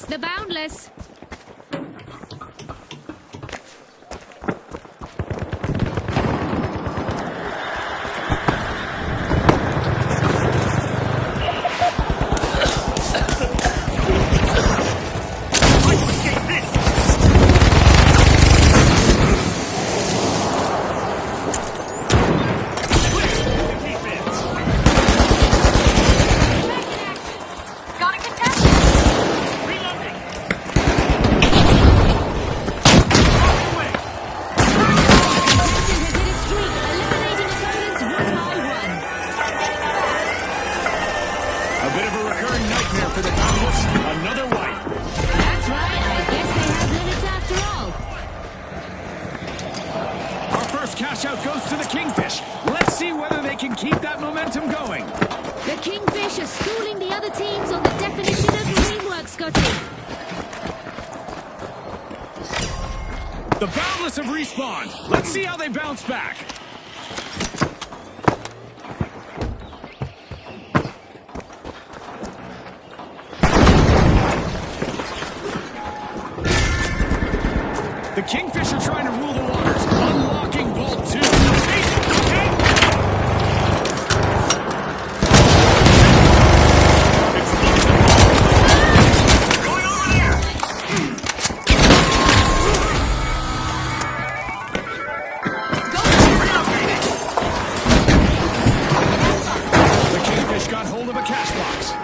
the Boundless. Cash-out goes to the Kingfish. Let's see whether they can keep that momentum going. The Kingfish are schooling the other teams on the definition of teamwork, Scotty. The Boundless have respawned. Let's see how they bounce back. The Kingfish are trying to rule the waters, unlocking Vault 2. Going over there! The Kingfish got hold of a cash box.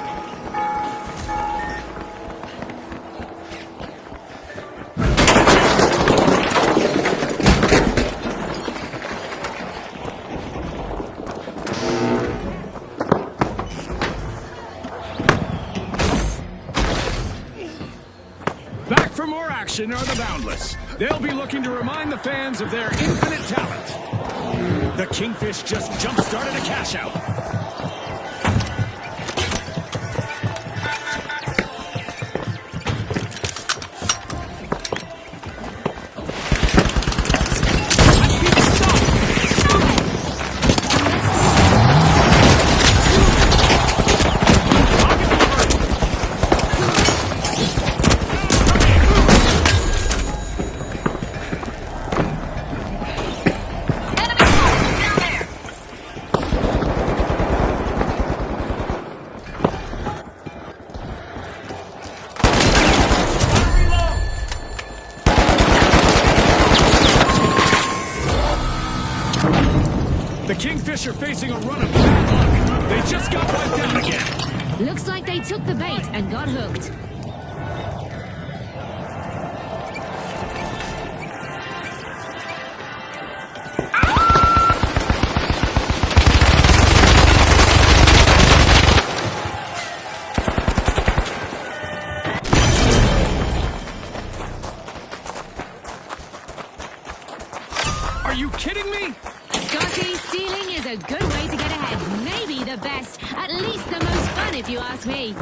Back for more action are the Boundless. They'll be looking to remind the fans of their infinite talent. The Kingfish just jump-started a cash-out. The Kingfish are facing a run of bad luck. They just got wiped out again. Looks like they took the bait and got hooked. Are you kidding me? Scotty, stealing is a good way to get ahead. Maybe the best. At least the most fun, if you ask me.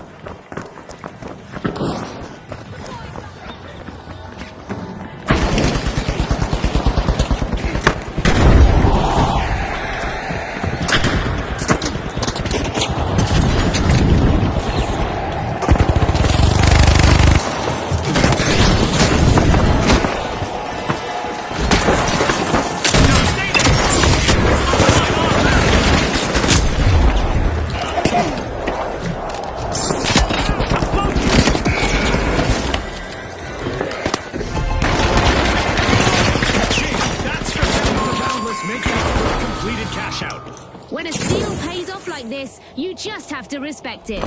When a steal pays off like this, you just have to respect it.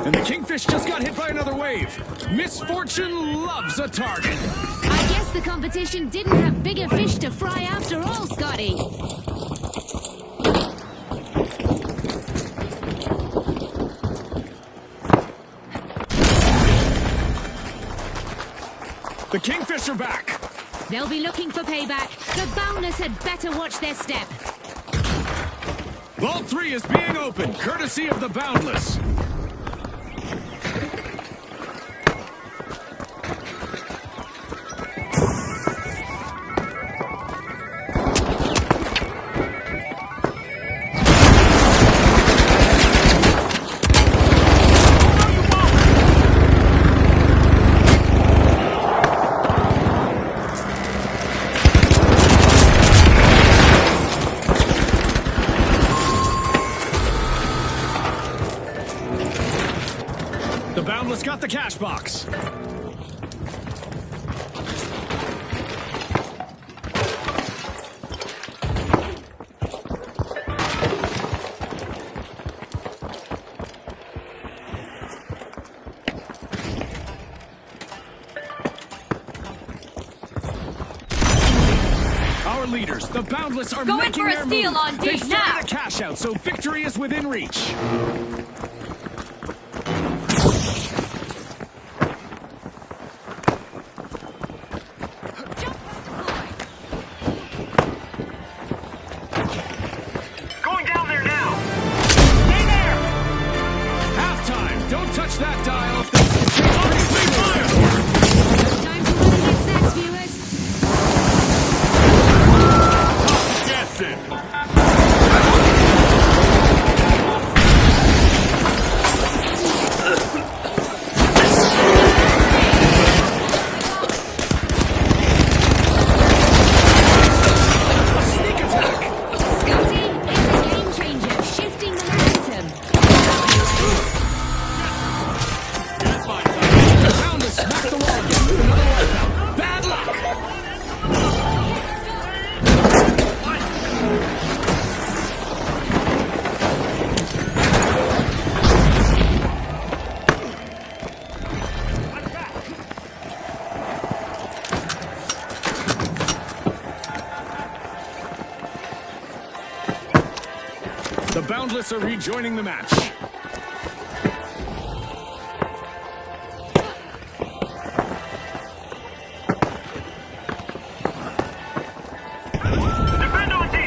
And the Kingfish just got hit by another wave. Misfortune loves a target. I guess the competition didn't have bigger fish to fry after all, Scotty. The Kingfish are back. They'll be looking for payback. The Boundless had better watch their step. Vault 3 is being opened, courtesy of the Boundless. The Boundless got the cash box. Our leaders, the Boundless, are Go in making for a their steal move. on D They started now. a cash out, so victory is within reach. Going down there now! Stay there! Halftime. Don't touch that dial. Things can change pretty quickly. Time to run against next, viewers. Guessing! A sneak attack. Scotty, it's a game changer, shifting the momentum. The Boundless smacked the wall again with another wipeout. Bad luck. The Boundless are rejoining the match. Defend on D!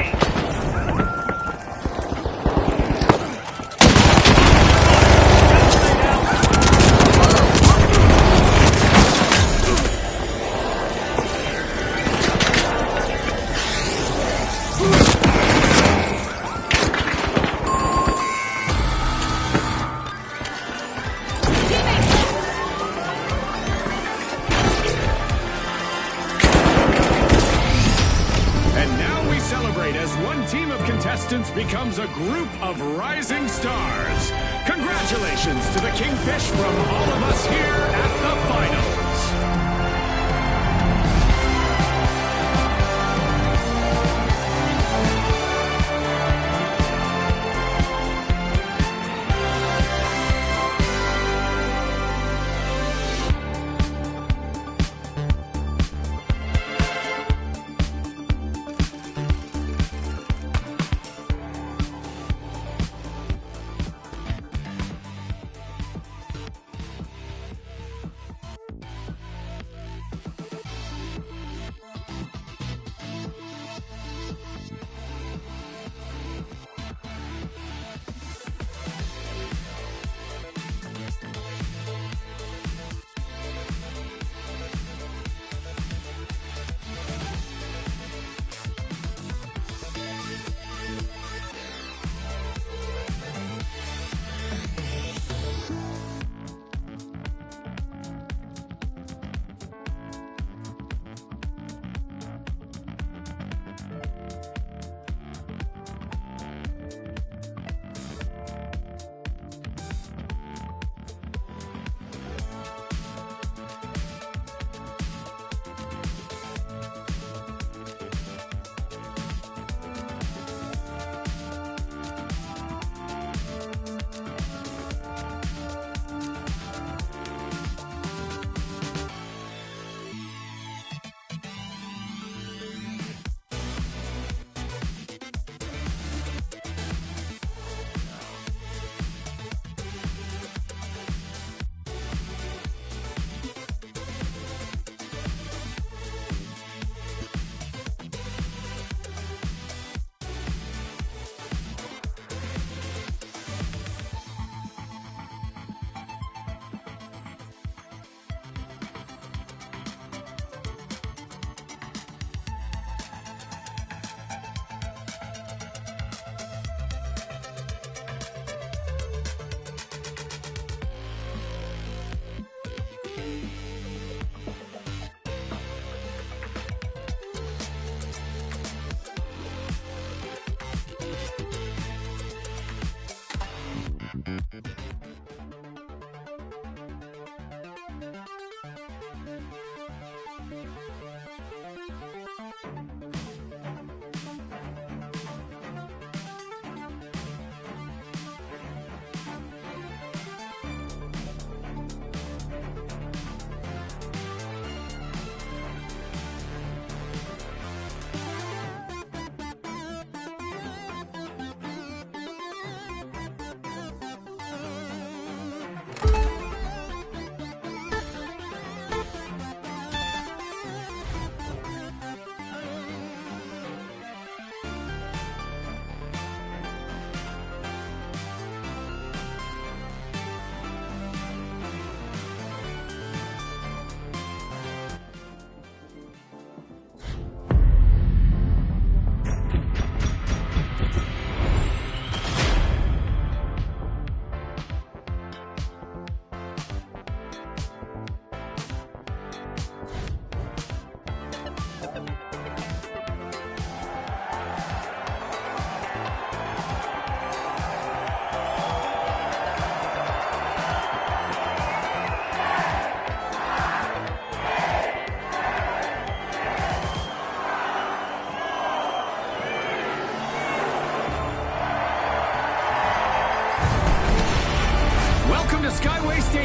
And now we celebrate as one team of contestants becomes a group of rising stars. Congratulations to the Kingfish from all of us here at the finals.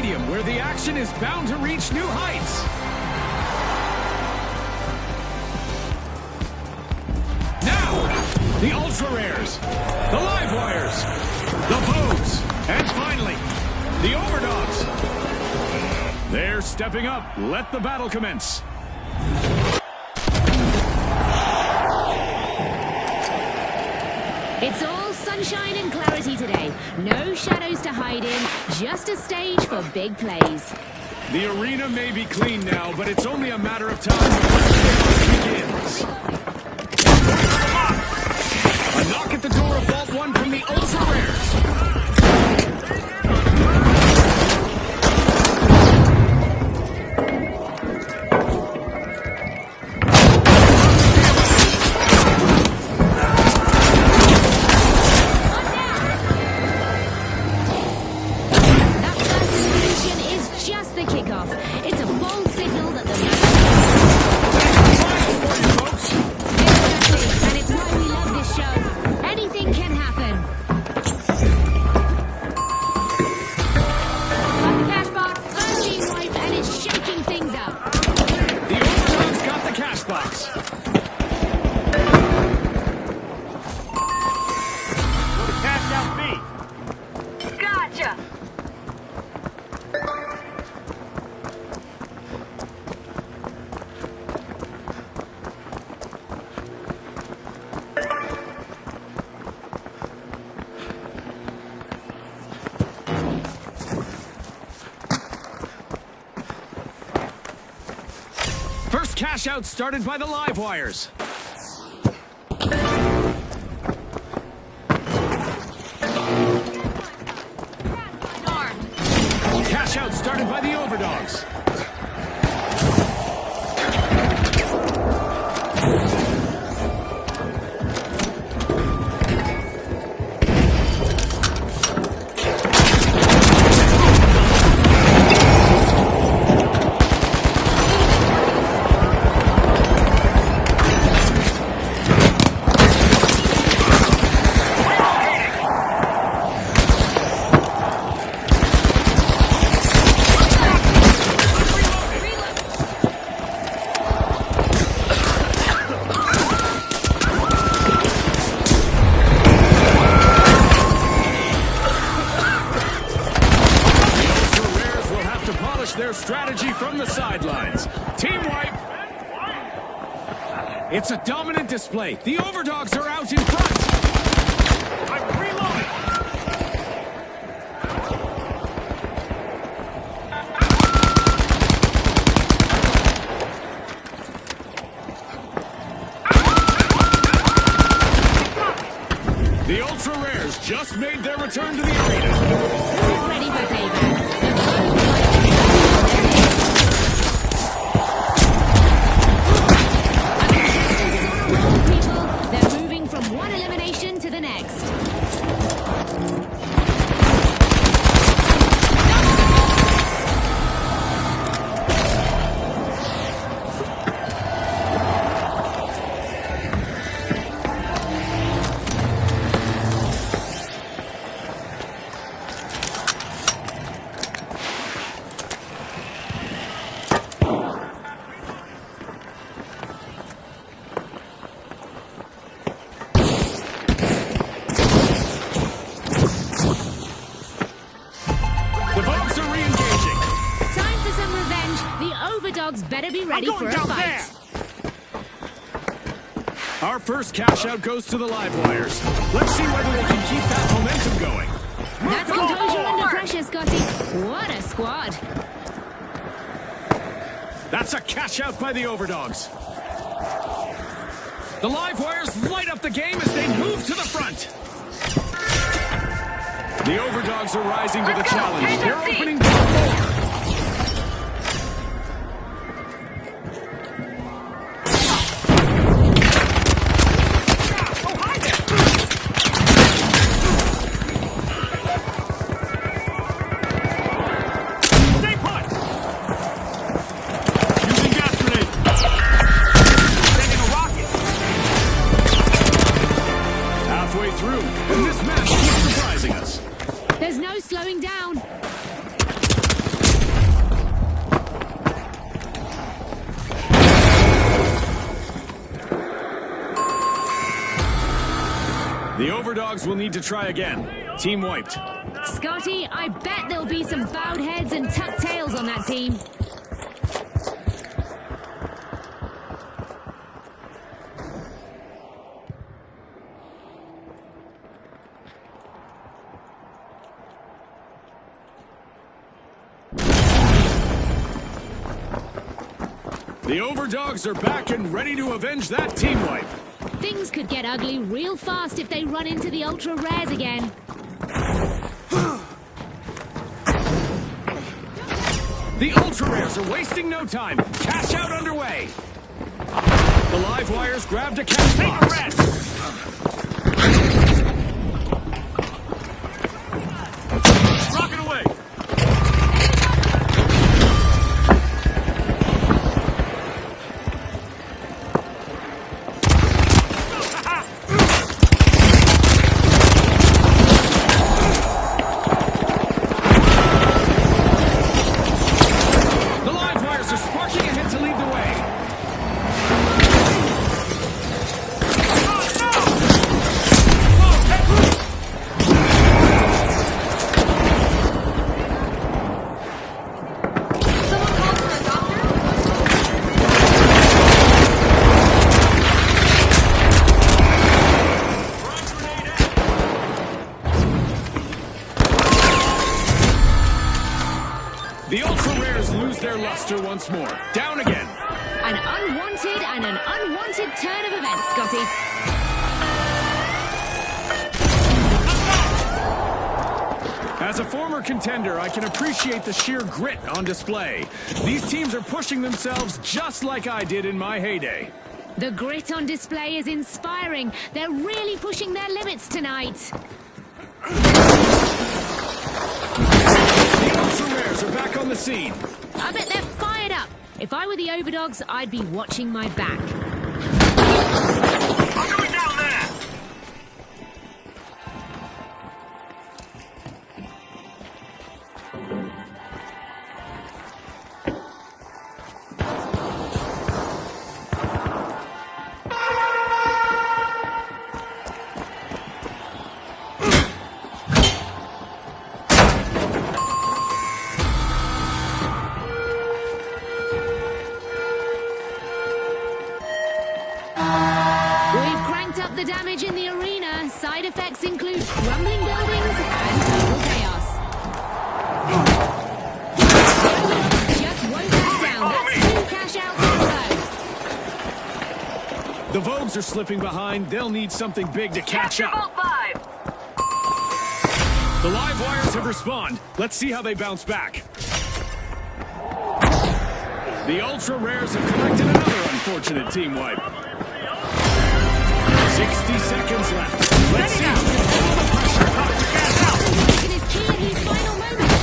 stadium where the action is bound to reach new heights. Now, the Ultra Rares, the Live Wires, the Vogues, and finally, the Overdogs. They're stepping up. Let the battle commence. It's all sunshine and clarity today. No shadows to hide in, just a stage for big plays. The arena may be clean now, but it's only a matter of time before the chaos begins. A knock at the door of Vault 1 from the Ultra Rares. First cash out started by the Live Wires. Cash out started by the Overdogs. Their strategy from the sidelines. Team wipe. It's a dominant display. The Overdogs are out in front. I'm reloading. The Ultra Rares just made their return to the arena. Ready for payback. Better be ready for a fight. Our first cash out goes to the Live Wires. Let's see whether they can keep that momentum going. That's composure under pressure, Scotty. What a squad. That's a cash out by the Overdogs. The Live Wires light up the game as they move to the front. The Overdogs are rising to the challenge. They're opening door 4. Through, and this match keeps surprising us. There's no slowing down. Overdogs will need to try again. Team wiped. Scotty, I bet there'll be some bowed heads and tucked tails on that team. The Overdogs are back and ready to avenge that team wipe. Things could get ugly real fast if they run into the ultra rares again. The ultra rares are wasting no time. Cash out underway. The live wires grabbed a cash box. Rock it away. The ultra rares lose their luster once more. Down again. An unwanted and an unwanted turn of events, Scotty. As a former contender, I can appreciate the sheer grit on display. These teams are pushing themselves just like I did in my heyday. The grit on display is inspiring. They're really pushing their limits tonight. The ultra rares are back on the scene. I bet they're fired up. If I were the Overdogs, I'd be watching my back. I'm going down there! We've cranked up the damage in the arena. Side effects include crumbling buildings and total chaos. Just won't back down. That's 2 cash outs in a row. The Vogues are slipping behind. They'll need something big to catch up. Vault 5! The live wires have respawned. Let's see how they bounce back. The ultra rares have collected another unfortunate team wipe. 60 seconds left. Let's see who can handle the pressure. It is key in these final moments.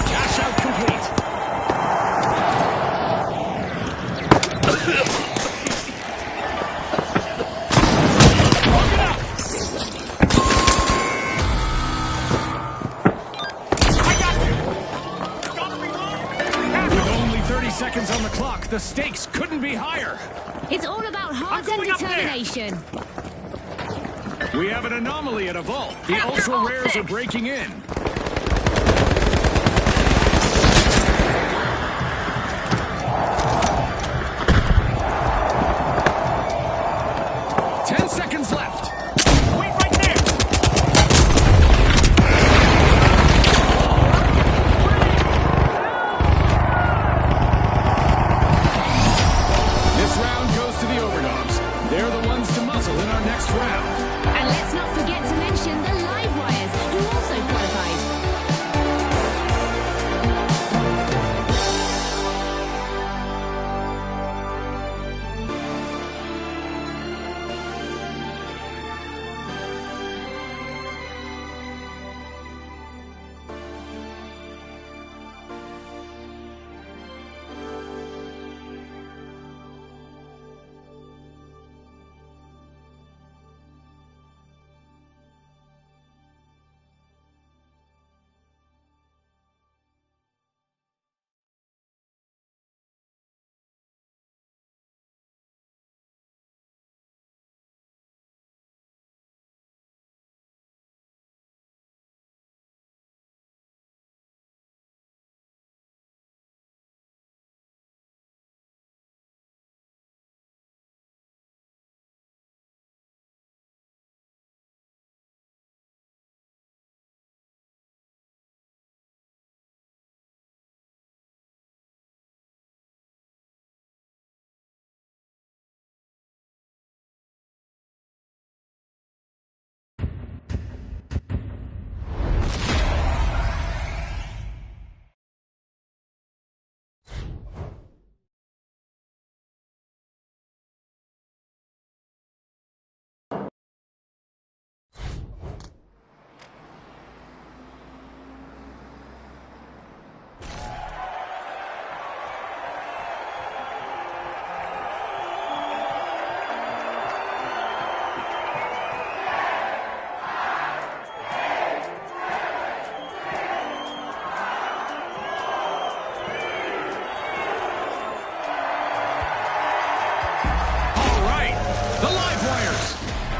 Cash out complete. With only 30 seconds on the clock, the stakes couldn't be higher. It's all about heart I'm and going up there. determination. We have an anomaly at a vault. The Capture ultra all rares 6. are breaking in. Seconds left. Wait right there! This round goes to the Overdogs. They're the ones to muzzle in our next round. And let's not forget to mention the live wires, who also qualified.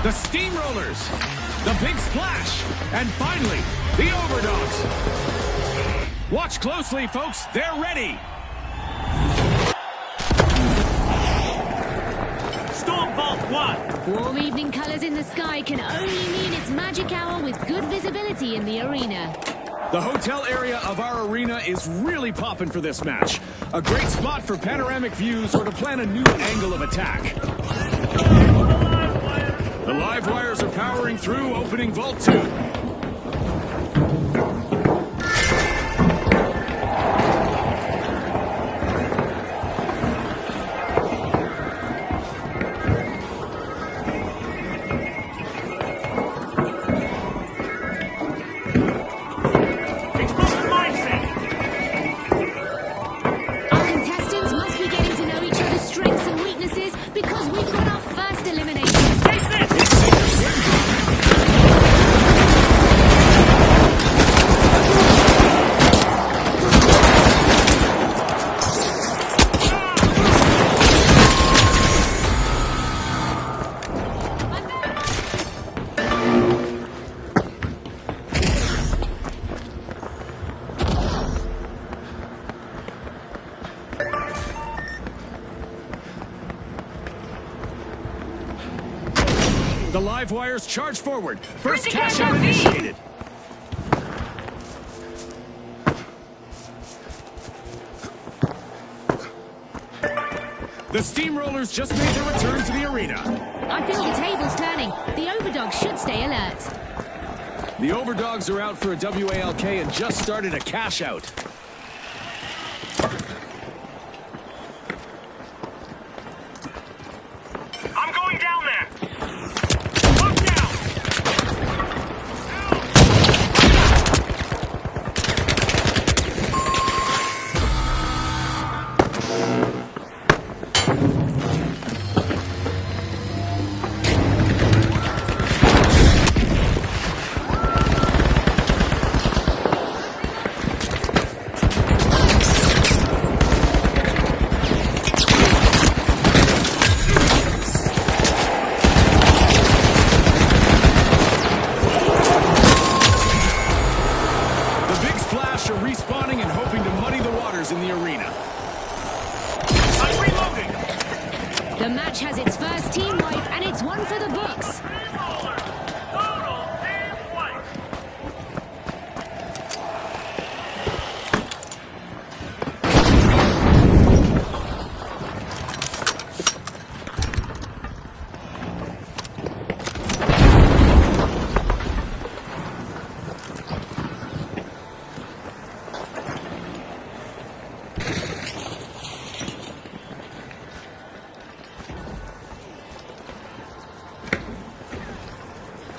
the Steamrollers, the Big Splash, and finally, the Overdogs. Watch closely, folks. They're ready. Storm Vault 1. Warm evening colors in the sky can only mean it's magic hour with good visibility in the arena. The hotel area of our arena is really popping for this match. A great spot for panoramic views or to plan a new angle of attack. The live wires are powering through, opening Vault 2. Our contestants must be getting to know each other's strengths and weaknesses because we've got our first elimination. Take this! The live wires charge forward. First Bring the cash camera, out V. initiated. The Steamrollers just made their return to the arena. I feel the table's turning. The Overdogs should stay alert. The Overdogs are out for a WALK and just started a cash out. I'm going down there! Look down! The Big Splash are respawning and hoping to muddy the waters in the arena. I'm reloading! The match has its first team wipe, and it's one for the books. Steamroller! Total team wipe!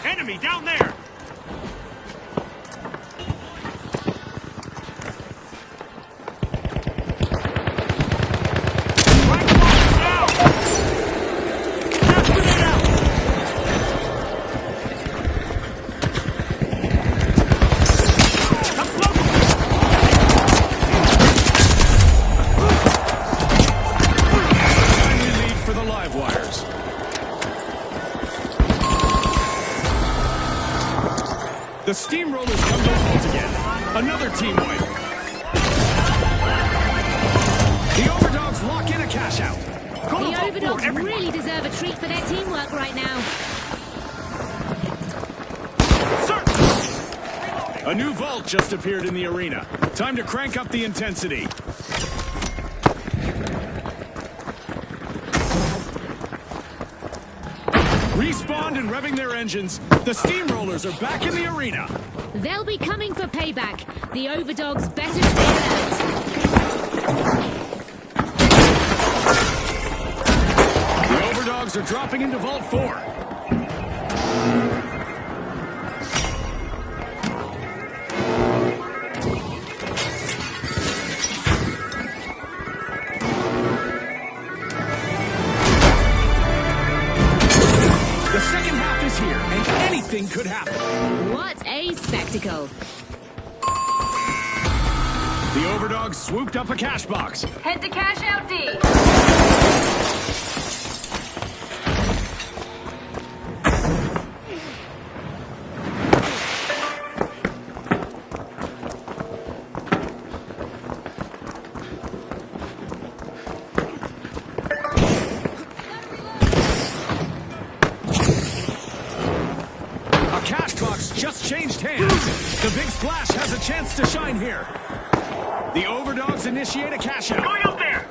Enemy down there! Right block down! Gas grenade out! Explosive! Timely lead for the live wires. The Steamrollers come to halt again. Another team wipe. The Overdogs lock in a cash out. Go to The Vault 4, Overdogs everyone! really deserve a treat for their teamwork right now. Sir! A new vault just appeared in the arena. Time to crank up the intensity. Respawned and revving their engines, the Steamrollers are back in the arena. They'll be coming for payback. The Overdogs better stay alert. The Overdogs are dropping into Vault 4. The second half is here, and anything could happen. What a spectacle. The Overdogs swooped up a cash box. Head to Cash Out D. changed hands. The Big Splash has a chance to shine here. The Overdogs initiate a cash out. Going up there!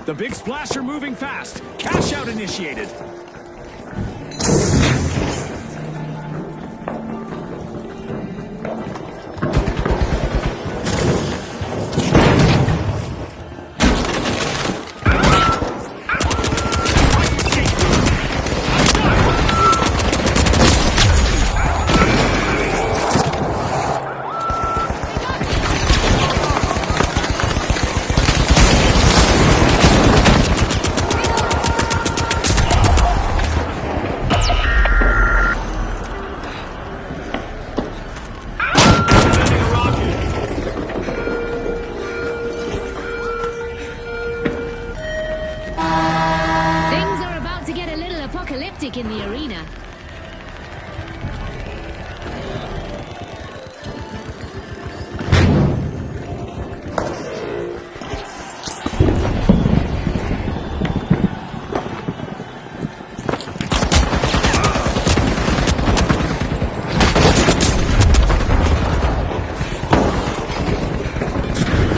The Big Splash are moving fast. Cash out initiated. Things are about to get a little apocalyptic in the arena.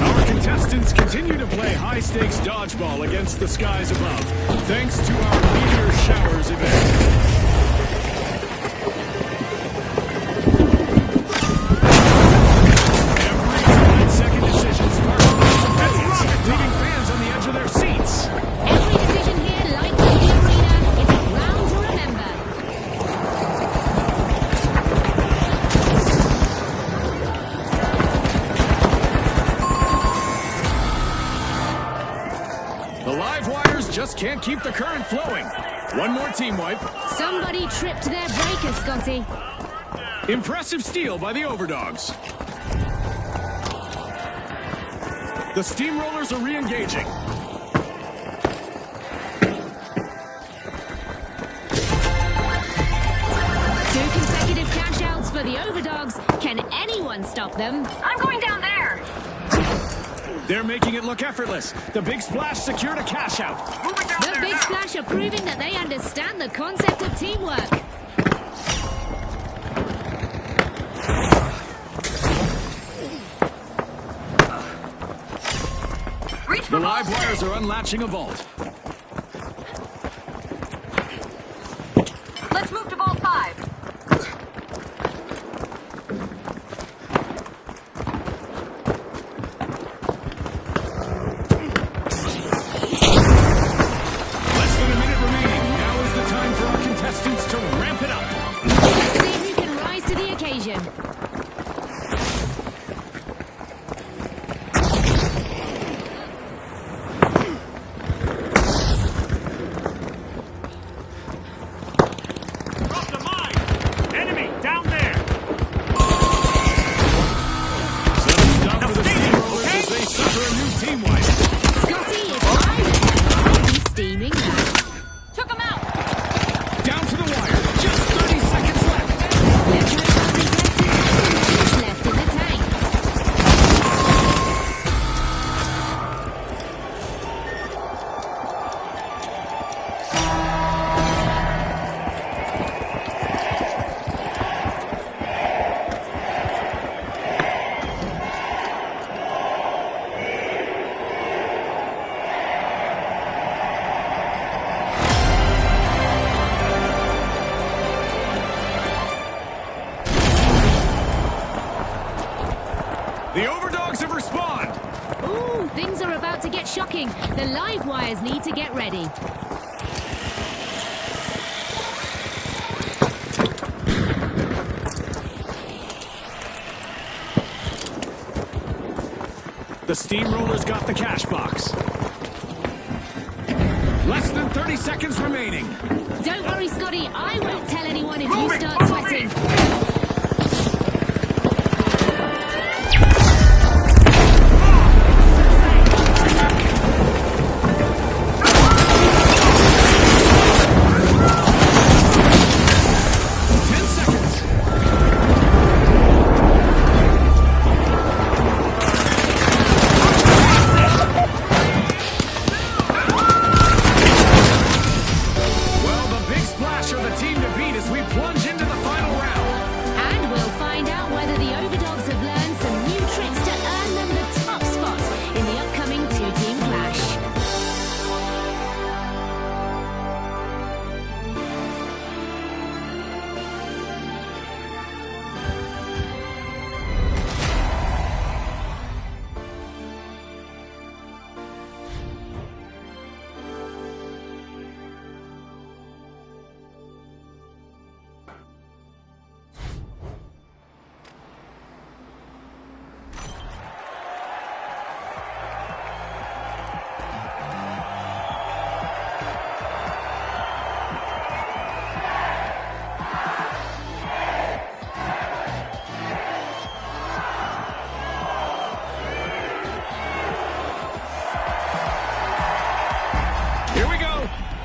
Our contestants continue to play high-stakes dodgeball against the skies above, thanks to our Meteor Showers event. Every split-second decision sparks some headlines, leaving fans on the edge of their seats. Every decision here lights up the arena. It's a round to remember. The live wires just can't keep the current flowing. One more team wipe. Somebody tripped their breaker, Scotty. Impressive steal by the Overdogs. The Steamrollers are re-engaging. Two consecutive cash outs for the Overdogs. Can anyone stop them? I'm going down there! They're making it look effortless. The Big Splash secured a cash out. Moving down The there Big now! Splash are proving that they understand the concept of teamwork. Reach for The live wires are unlatching a vault. Let's move to Vault 5. Less than a minute remaining. Now is the time for our contestants to ramp it up. Let's see who can rise to the occasion. Drop the mine! Enemy down there! Sudden stop for the Steamrollers as they suffer a new team wipe. Scotty, if I were you, I'd be steaming that. Took him out! Down to the wire. Just 30 seconds left. Let's hope our contestants have some juice left in the tank. The Overdogs have respawned. Ooh, things are about to get shocking. The live wires need to get ready. The Steamrollers got the cash box. Less than 30 seconds remaining. Don't worry, Scotty. I won't tell anyone if you Moving, start follow me. sweating.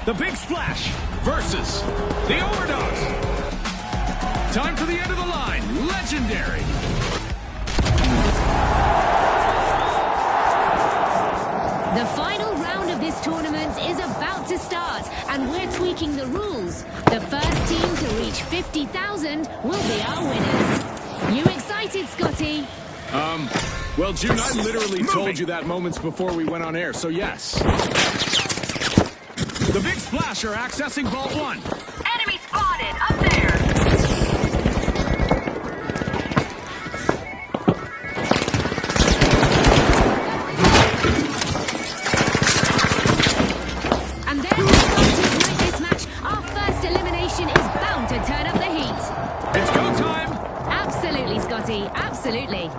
The Big Splash versus the Overdogs. Time for the end of the line. Legendary. The final round of this tournament is about to start, and we're tweaking the rules. The first team to reach 50,000 will be our winners. You excited, Scotty? Well, June, I literally told you that moments before we went on air, so yes. The Big Splash are accessing Vault 1. Enemy spotted! Up there! And there's the start to break this match. Our first elimination is bound to turn up the heat. It's go time! Absolutely, Scotty. Absolutely.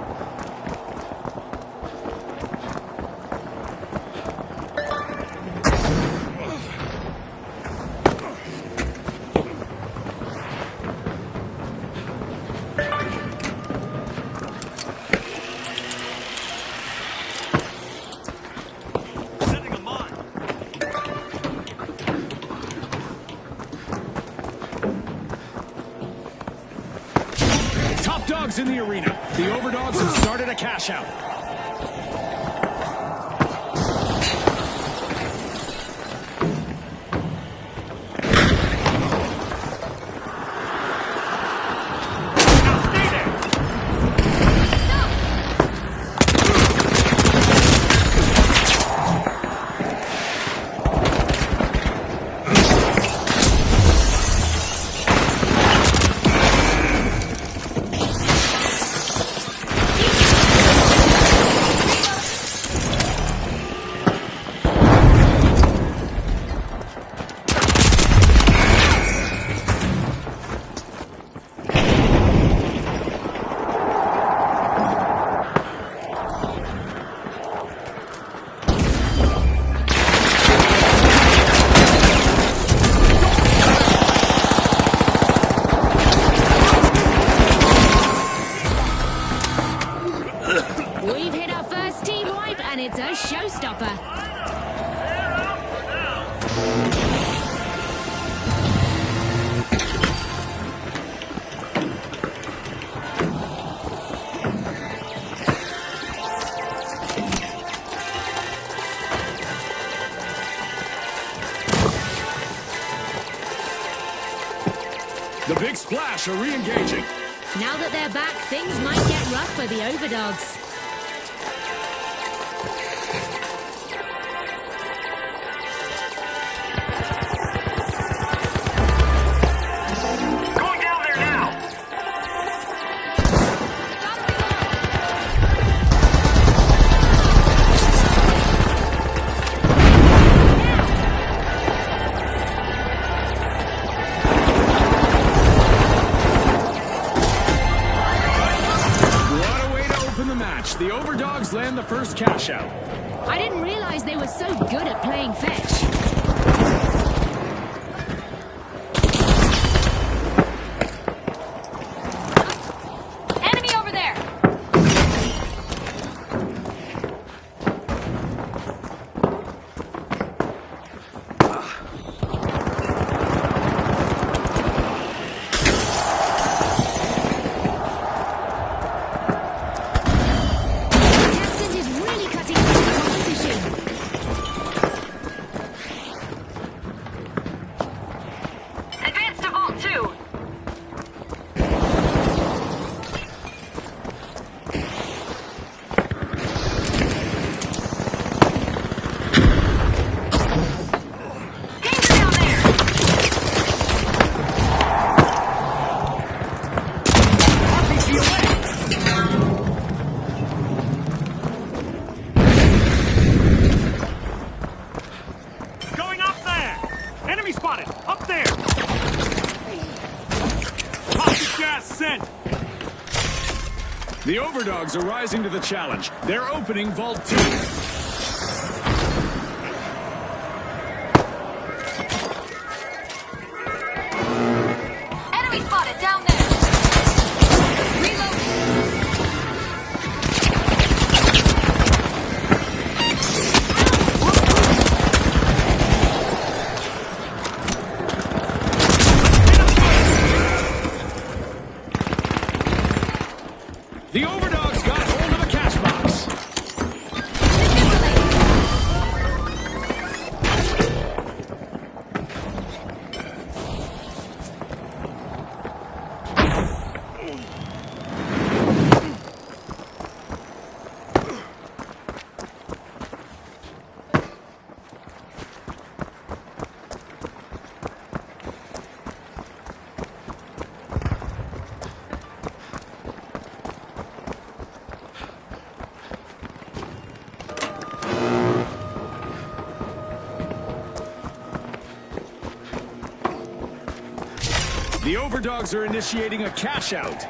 Top dogs in the arena. The Overdogs have started a cash out. Now stay there! We've hit our first team wipe, and it's a showstopper. The Big Splash are re-engaging. Now that they're back, things might get rough for the Overdogs. Going down there now! What a way to open the match. The Overdogs land the first cash out. I didn't realize they were so good at playing fetch. Enemy over there! Contestant is really cutting through the competition. Advance to Vault 2! Danger down there! RPG away! Going up there! Enemy spotted! Up there! Toxic gas sent! The Overdogs are rising to the challenge. They're opening Vault 2. Enemy spotted down there! Reloading! The Overdogs are initiating a cash out.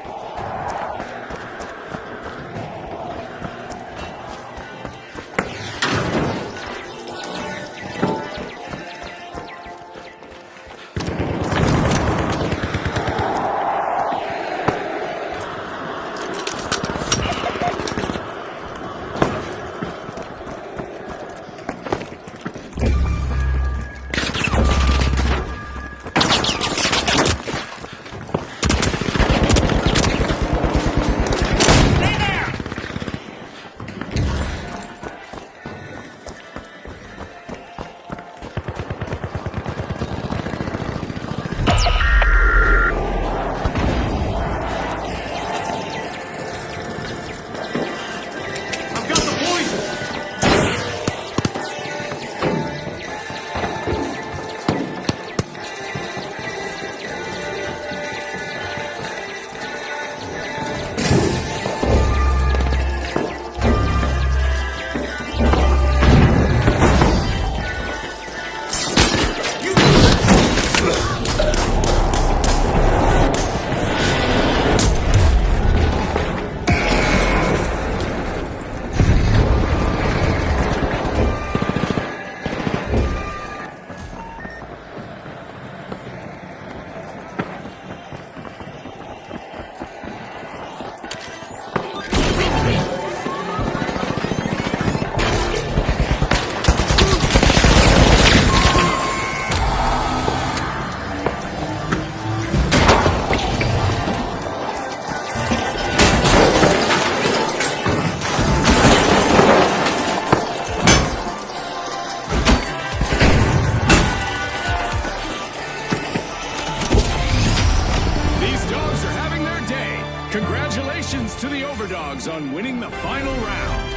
Congratulations to the Overdogs on winning the final round.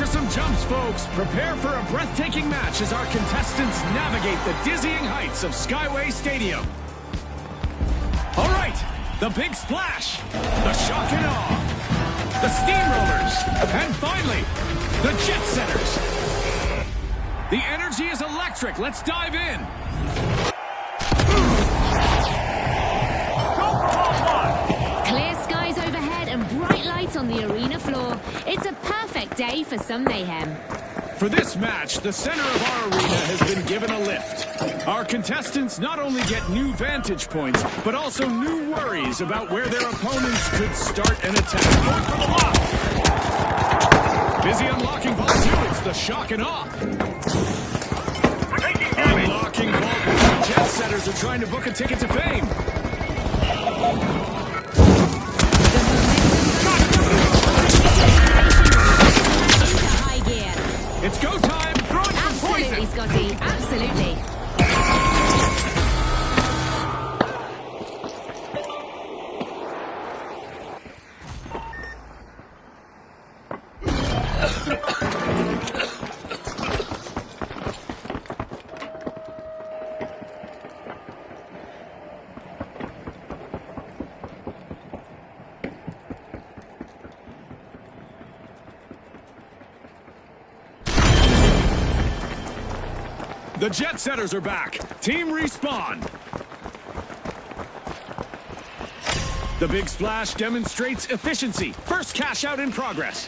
some jumps, folks. Prepare for a breathtaking match as our contestants navigate the dizzying heights of Skyway Stadium. All right, the big splash, the shock and awe, the steamrollers, and finally, the jet setters. The energy is electric. Let's dive in. Clear skies overhead and bright lights on the arena floor. It's a perfect day for some mayhem. For this match, the center of our arena has been given a lift. Our contestants not only get new vantage points, but also new worries about where their opponents could start an attack. Busy unlocking Vault 2, it's the shock and awe. Unlocking Vault 1, jet setters are trying to book a ticket to fame. High gear. It's go time! Throwing some poison! Absolutely, Scotty. Absolutely. The jet setters are back. Team respawn. The big splash demonstrates efficiency. First cash out in progress.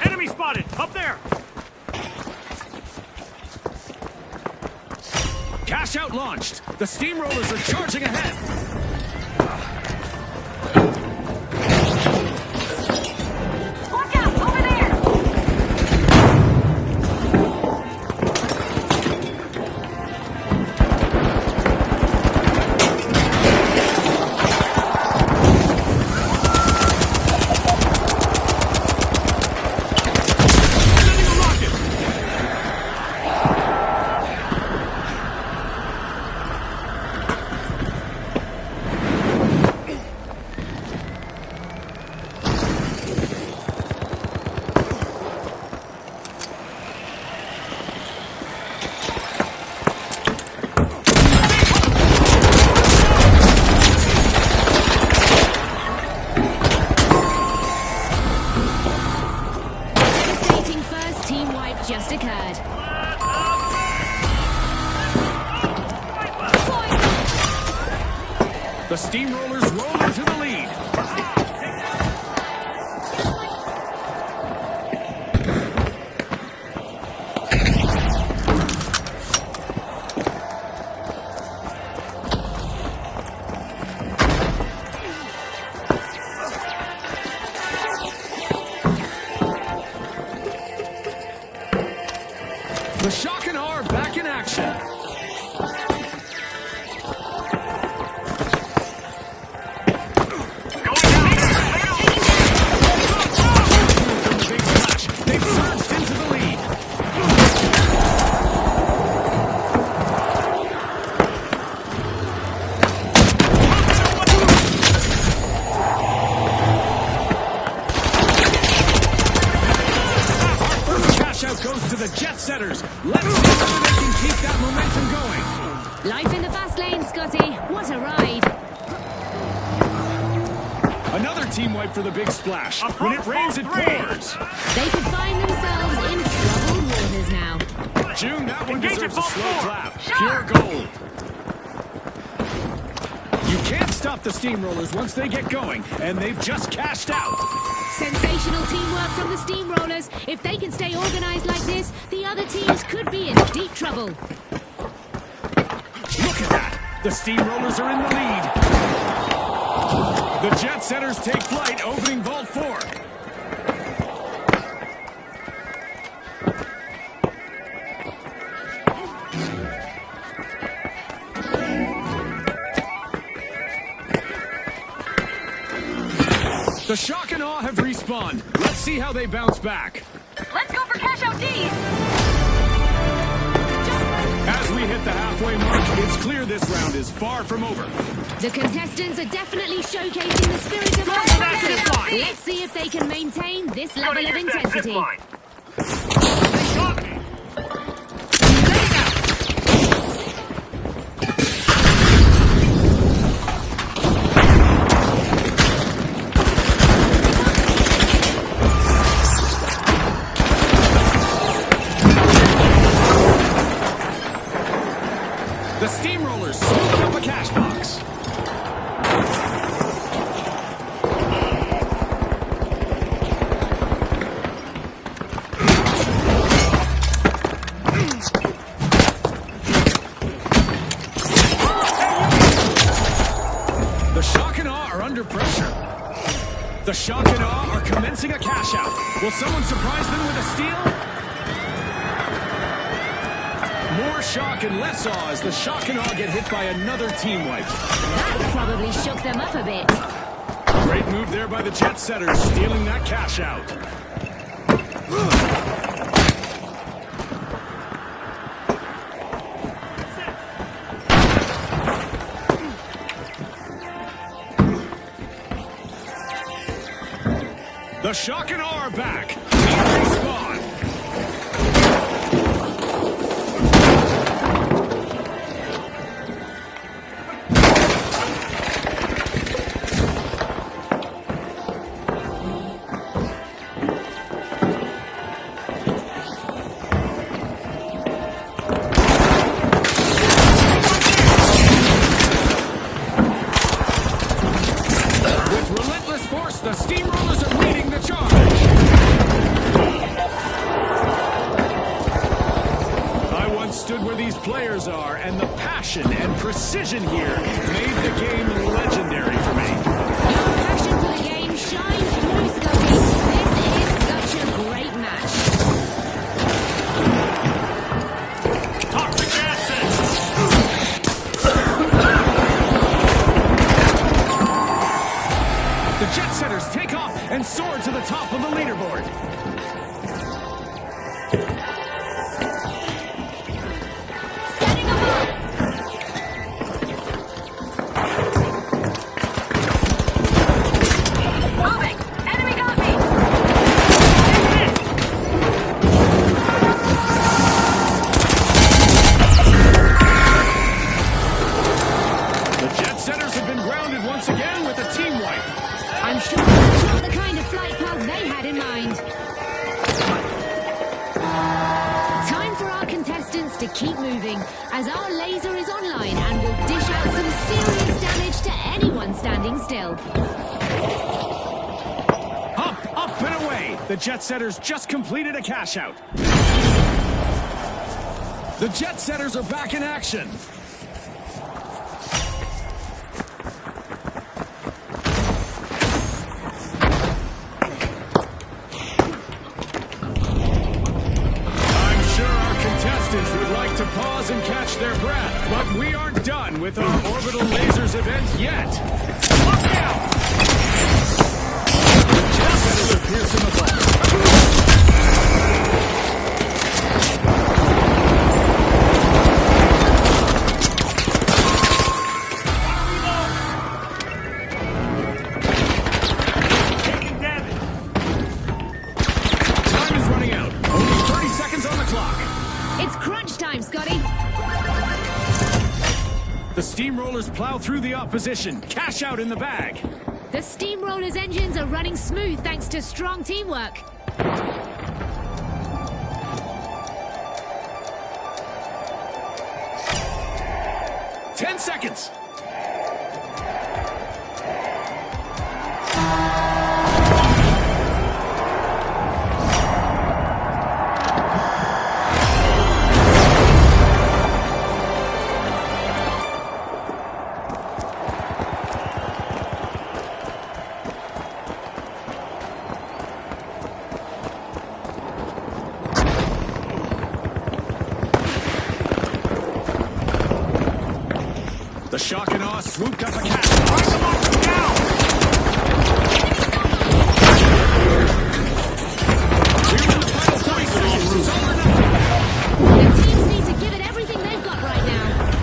Enemy spotted! Up there! Cash out launched. The steamrollers are charging ahead. Watch out! Over there! Devastating first team wipe just occurred. The steamrollers roll into the lead. The shock and awe are back in action. From the big splash, they've surged into the lead. First cash out goes to the jet setters. Let's see whether they can keep that momentum going. Life in the fast lane, Scotty. What a ride. Another team wipe for the big splash. When it rains, it pours. They could find themselves in troubled waters now. June, that one Engage deserves at a Vault slow 4. clap. Sure. Pure gold. You can't stop the steamrollers once they get going, and they've just cashed out. Sensational teamwork from the steamrollers. If they can stay organized like this, the other teams could be in deep trouble. Look at that. The steamrollers are in the lead. The jet setters take flight, opening Vault 4. The shock and awe have respawned. Let's see how they bounce back. Let's go for cash out D! As we hit the half halfway mark, it's clear this round is far from over. The contestants are definitely showcasing the spirit of competition. Let's see if they can maintain this level of intensity. The Steamrollers scooped up a cash box. The Shock and Awe are under pressure. The Shock and Awe are commencing a cash out. Will someone surprise them with a steal? More shock and less awe as the Shock and Awe get hit by another team wipe. That probably shook them up a bit. Great move there by the Jet Setters, stealing that cash out. The Shock and Awe are back. Team respawn. The Steamrollers are leading the charge. I once stood where these players are, and the passion and precision here made the game legendary for me. Your passion for the game shines through, Scotty. This is such a great match. Toxic acid! The Jet Setters take off and soar to the top of the leaderboard. Setting them up. Moving. Enemy got me. The Jet Setters have been grounded once again with a team wipe. I'm sure that's not the kind of flight path they had in mind. Time for our contestants to keep moving, as our laser is online and will dish out some serious damage to anyone standing still. Up and away. The Jet Setters just completed a cash out. The Jet Setters are back in action. Would like to pause and catch their breath, but we aren't done with our Orbital Lasers event yet. Look out! The Jet Setters are piercing the ball. Taking damage! Time is running out. Only 30 seconds on the clock. It's crunch time, Scotty. The Steamrollers plow through the opposition. Cash out in the bag. The Steamrollers' engines are running smooth thanks to strong teamwork. 10 seconds. The Shock and Awe swooped up a cat. Strike them off now! We're in the final 30 seconds. It's all or nothing. The teams need to give it everything they've got right now.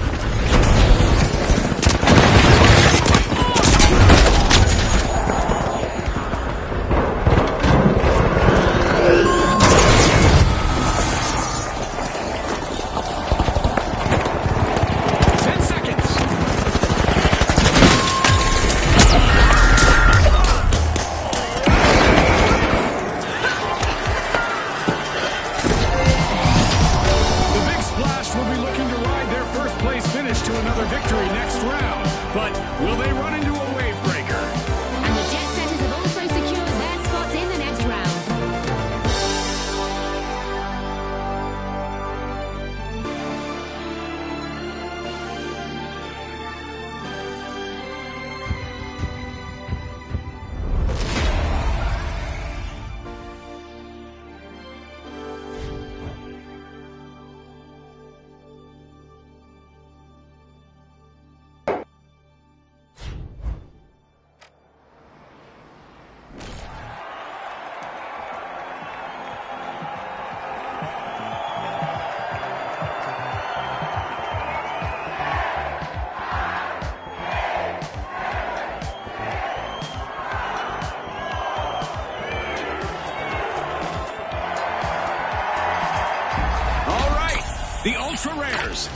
the Ultra Rares,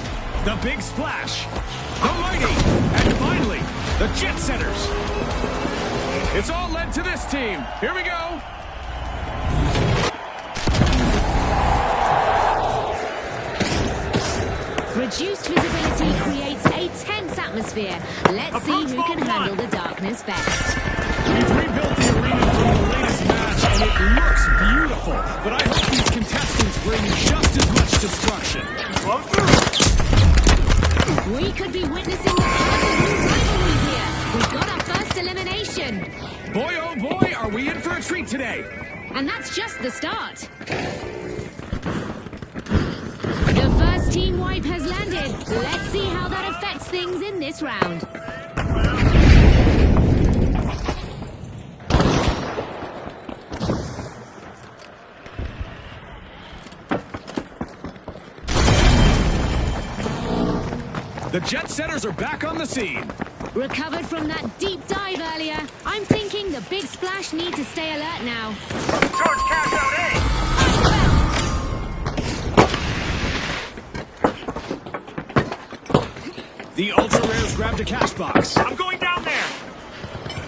the Big Splash, the Mighty, and finally, the Jet Setters. It's all led to this team. Here we go. Reduced visibility creates a tense atmosphere. Let's see who can handle the darkness best. We've rebuilt the arena from the latest match, and it looks beautiful. But I hope these contestants bring just as much destruction. We could be witnessing the start of new rivalries here. We've got our first elimination. Boy, oh boy, are we in for a treat today. And that's just the start. The first team wipe has landed. Let's see how that affects things in this round. The Jet Setters are back on the scene. Recovered from that deep dive earlier. I'm thinking the Big Splash need to stay alert now. George cash out, eh? The Ultra Rares grabbed a cash box. I'm going down there.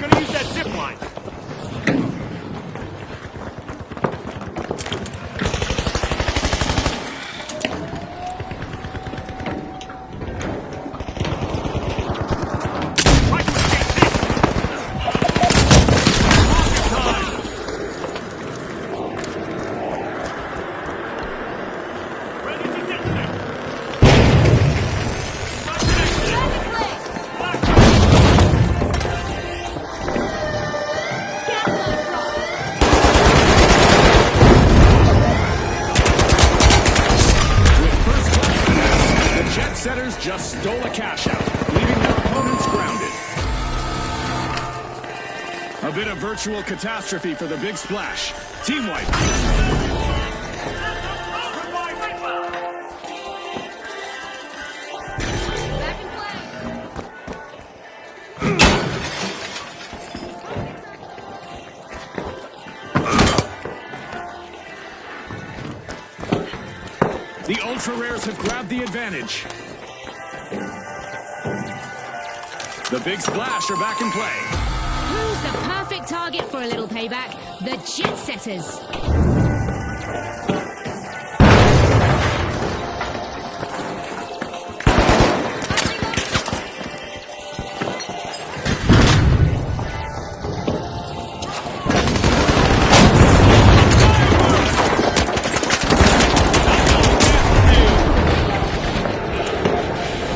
Gonna use that zip line. Just stole a cash out, leaving their opponents grounded. A bit of virtual catastrophe for the Big Splash. Team wipe. Back in play. The Ultra Rares have grabbed the advantage. The Big Splash are back in play. Who's the perfect target for a little payback? The Jet Setters.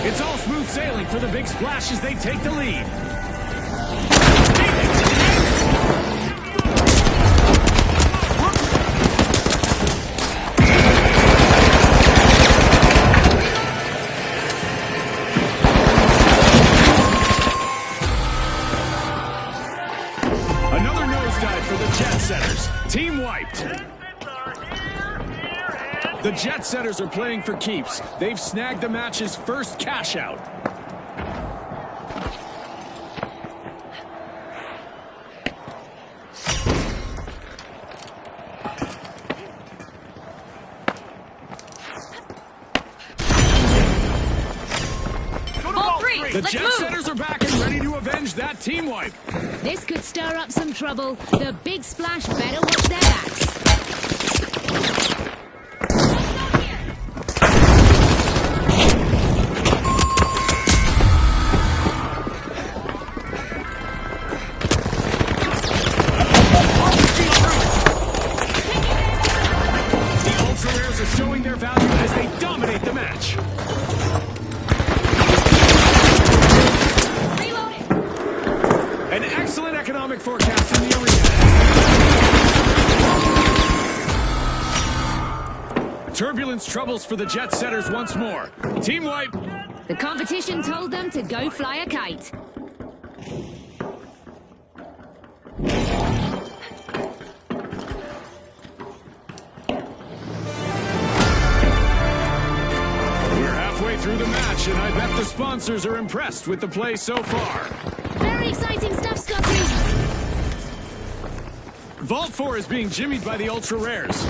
It's all smooth sailing for the Big Splash as they take the lead. Another nosedive for the Jet Setters. Team wiped. The Jet Setters are playing for keeps. They've snagged the match's first cash out. The Jet Setters are back and ready to avenge that team wipe. This could stir up some trouble. The Big Splash better watch their backs. The Ultra Rares are showing their value as they dominate the match. An excellent economic forecast in the arena. Turbulence troubles for the Jet Setters once more. Team wipe. The competition told them to go fly a kite. We're halfway through the match, and I bet the sponsors are impressed with the play so far. Very exciting stuff, Scotty. Vault 4 is being jimmied by the Ultra Rares.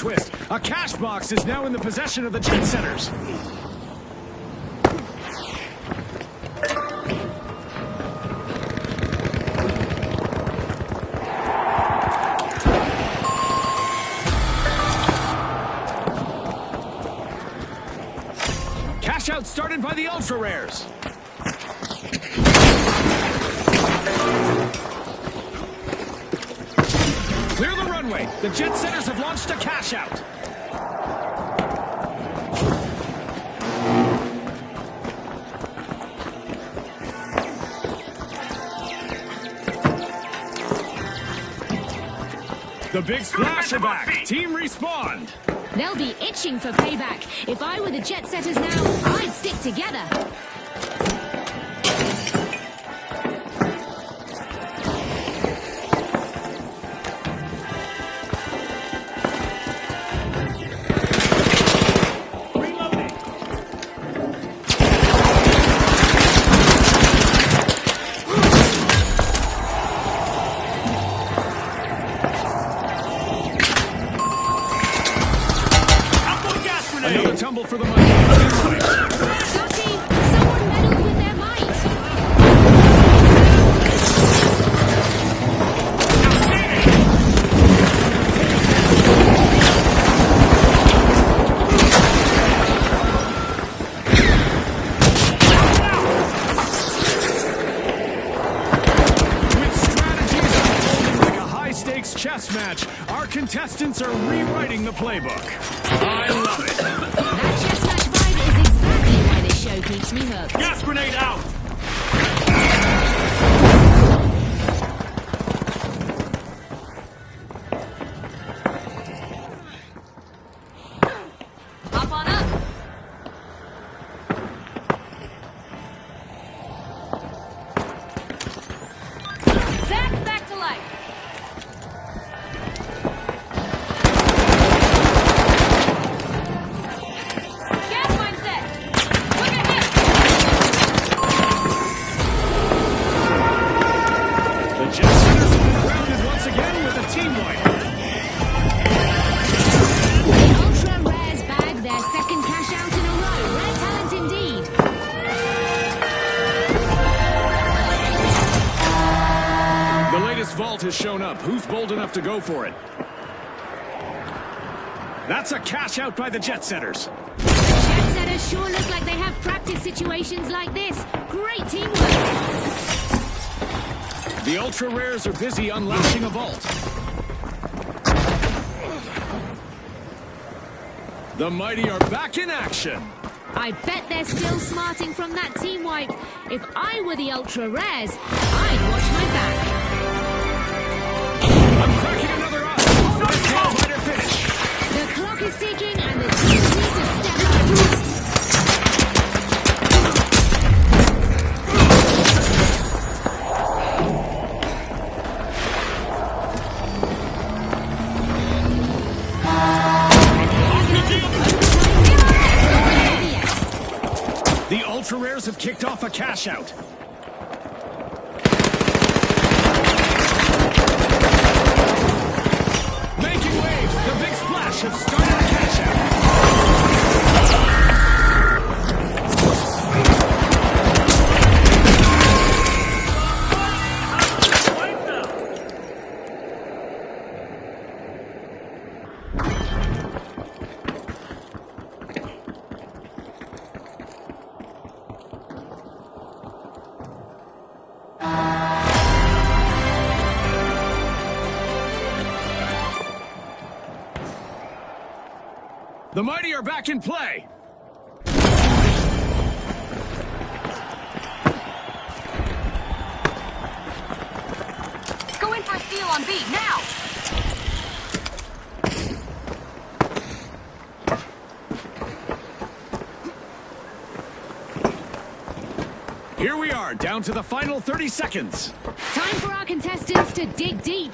twist. A cash box is now in the possession of the Jet Setters. Cash out started by the Ultra Rares. Clear the runway. The Jet Setters have launched a cash out. The big splash are back. Team respawned. They'll be itching for payback. If I were the Jet Setters now, I'd stick together. Another tumble for the money. Scotty, someone meddled with their might. With strategies unfolding like a high-stakes chess match, our contestants are rewriting the playbook. I love it. That chess match vibe is exactly why this show keeps me hooked. Gas grenade out! Hop on up. Zack, back to life. Gas mine set. Look ahead. The Jet Setters have been grounded once again with a team wipe. The Ultra Rares bag their second cash out in a row. Rare talent indeed. The latest vault has shown up. Who's bold enough to go for it? That's a cash out by the Jet Setters. Jet Setters sure look like they have practice situations like this. Great teamwork. The Ultra Rares are busy unlatching a vault. The Mighty are back in action. I bet they're still smarting from that team wipe. If I were the Ultra Rares, I'd watch my back. I'm cracking another eye. First tail fighter finish. The clock is ticking and the teams need to step up. The Ultra Rares have kicked off a cash out. Making waves, the big splash have started a cash out. The Mighty are back in play. Go in for a steal on B, now! Here we are, down to the final 30 seconds. Time for our contestants to dig deep.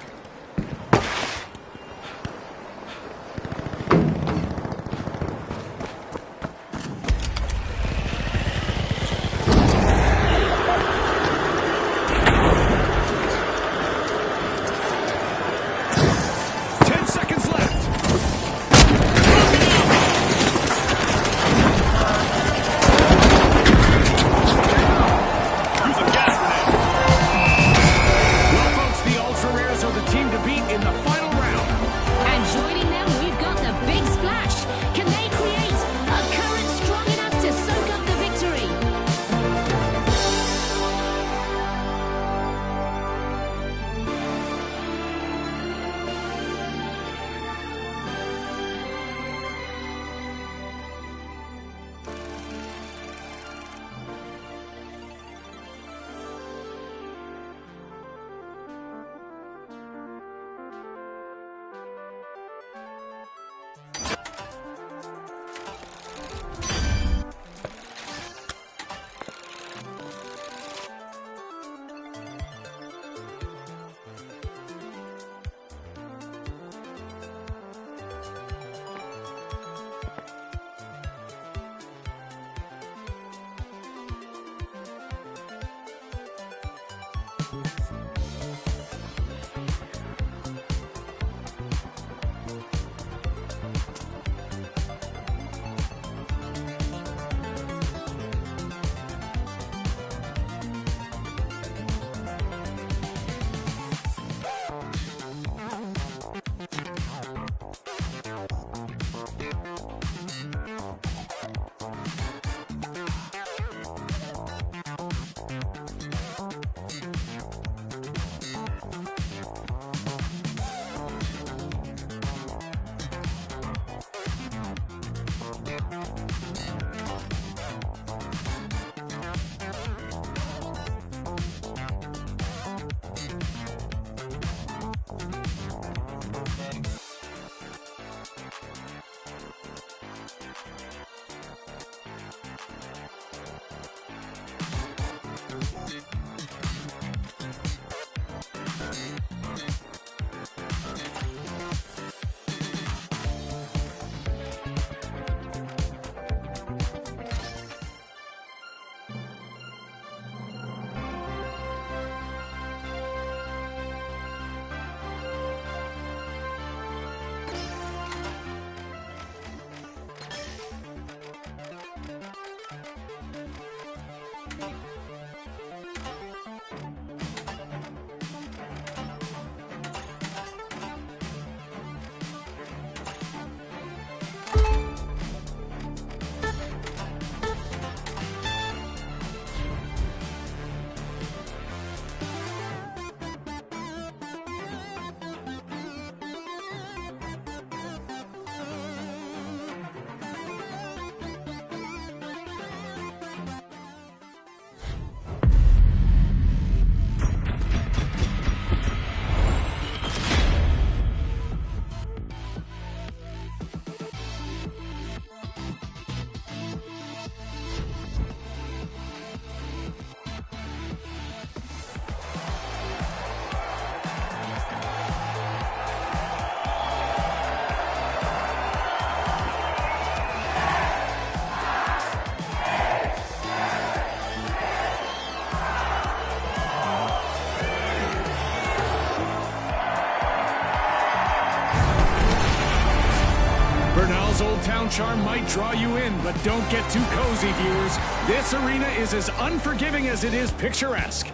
Old Town charm might draw you in, but don't get too cozy, viewers. This arena is as unforgiving as it is picturesque.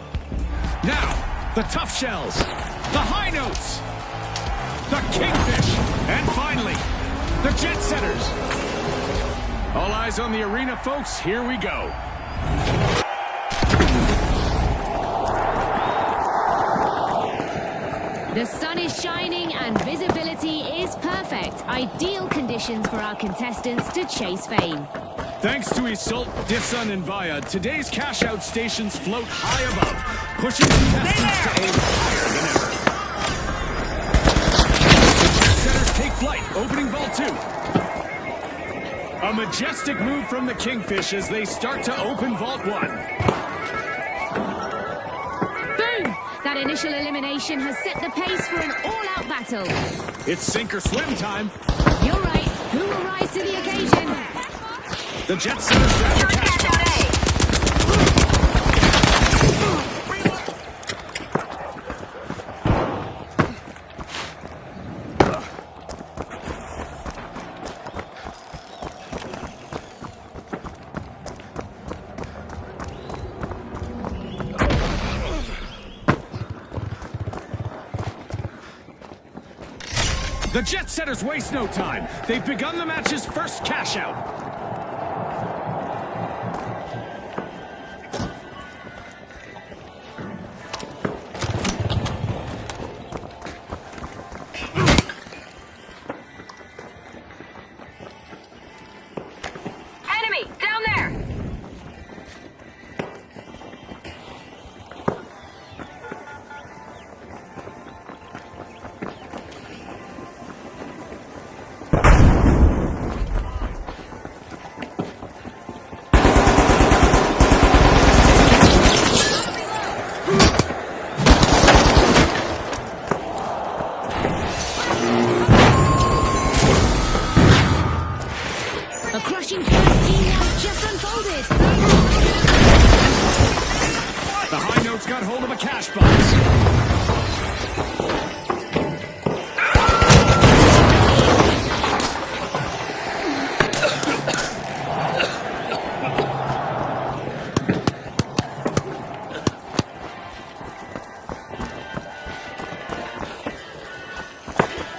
Now, the tough shells, the high notes, the kingfish, and finally, the jet setters. All eyes on the arena, folks. Here we go. The sun is shining and visibility is perfect. Ideal conditions for our contestants to chase fame. Thanks to Isolt, Dissun, and Vaya, today's cash-out stations float high above, pushing contestants to aim higher than ever. The jet setters take flight, opening Vault 2. A majestic move from the Kingfish as they start to open Vault 1. That initial elimination has set the pace for an all-out battle. It's sink or swim time. You're right. Who will rise to the occasion? The jet setters grab the cash box. The jet setters waste no time. They've begun the match's first cash out. Enemy, down there!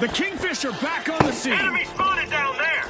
The Kingfish are back on the scene. Enemy spotted down there!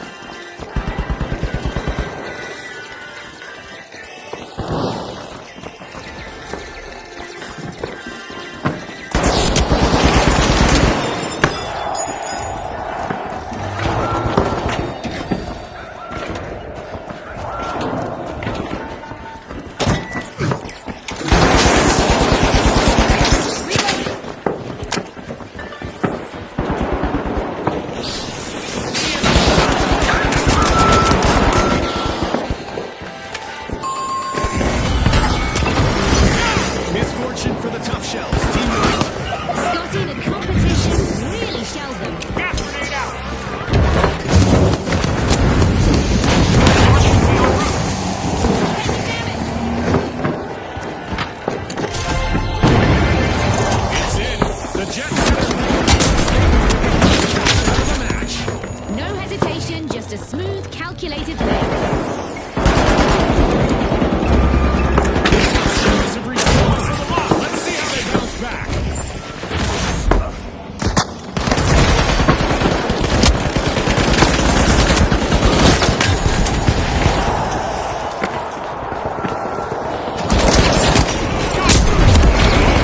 Misfortune for the Tough Shells. Team White. Scotty, the competition really shelled them. Gas grenade out! It's in. The Jet Setters of the match. No hesitation, just a smooth, calculated play. Shells have respawned for the loss. Let's see how they bounce back.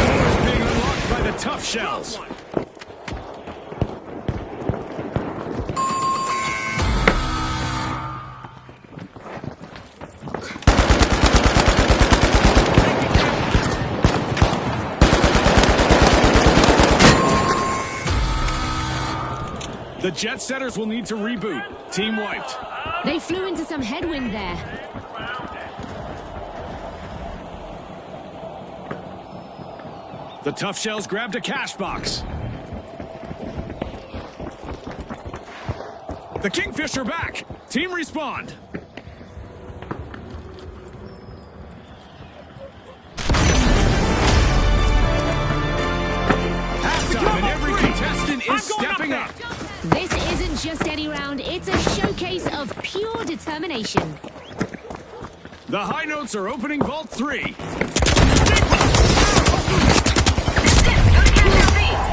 Doors being unlocked by the Tough Shells. The Jet Setters will need to reboot. Team wiped. They flew into some headwind there. The Tough Shells grabbed a cash box. The Kingfish are back. Team respawned. Halftime, and every contestant is stepping up. This isn't just any round, it's a showcase of pure determination. The High Notes are opening Vault 3.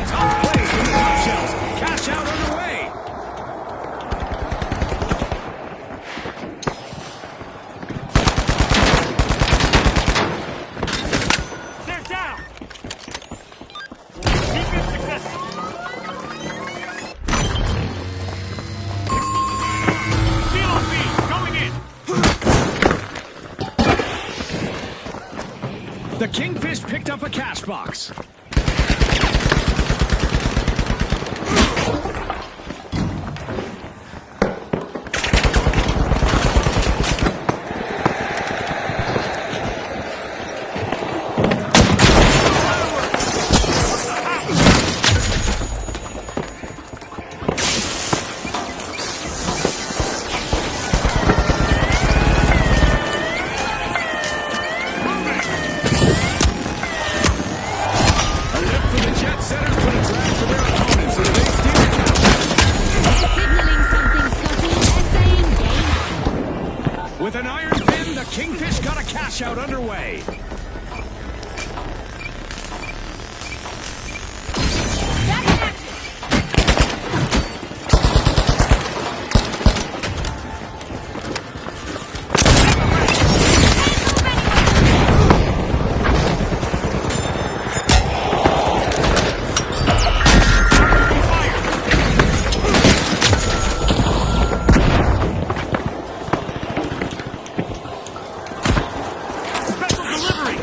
Tough plays from the Tough Shells. Cash out underway. They're down! Defense successful! Kilo feed, going in! The Kingfish picked up a cash box. A lift for the Jet Setters, but a drag for their opponents as they steal the cash. They're signaling something, Scotty. They're saying game on. With an iron pin, the Kingfish got a cash out underway. Special delivery!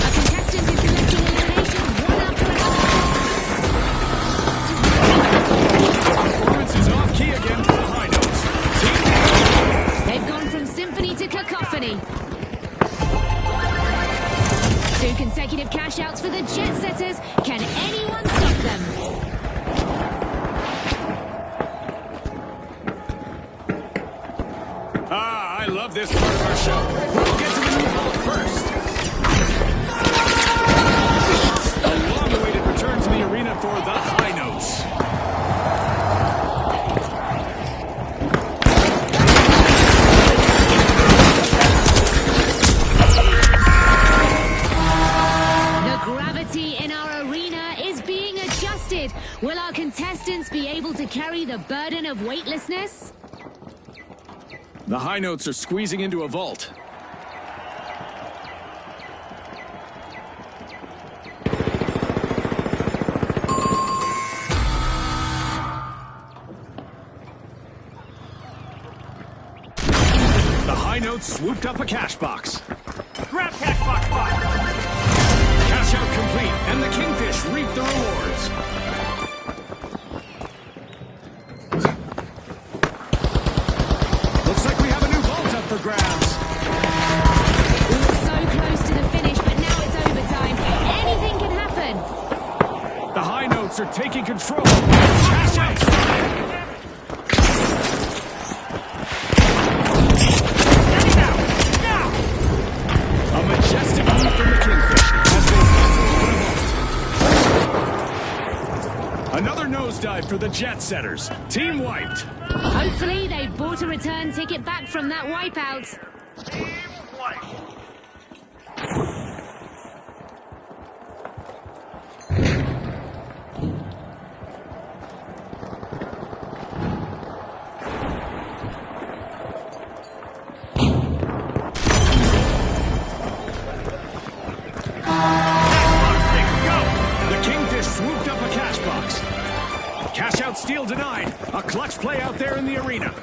A contestant is collecting eliminations one after another. Performance is off key again for the High Notes. Team They've gone from symphony to cacophony. 2 consecutive cash outs for the Jet Setters. Can anyone stop them? I love this part of our show. We'll get to the new vault first. A long-awaited return to the arena for the High Notes. excited. Will our contestants be able to carry the burden of weightlessness? The high notes are squeezing into a vault. The high notes swooped up a cash box. Grab cash box spot. Cash out complete, and the Kingfish reap the rewards. Looks like we have a new vault up for grabs. We were so close to the finish, but now it's overtime. Anything can happen. The high notes are taking control. Cash out started. A majestic move from the Kingfish as they battle for the vault. Another nosedive for the Jet Setters. Team wiped. Hopefully, they've bought a return ticket back from that wipeout. Team white. The Kingfish swooped up a cash box. Cash out steal denied. A clutch play out there in the arena.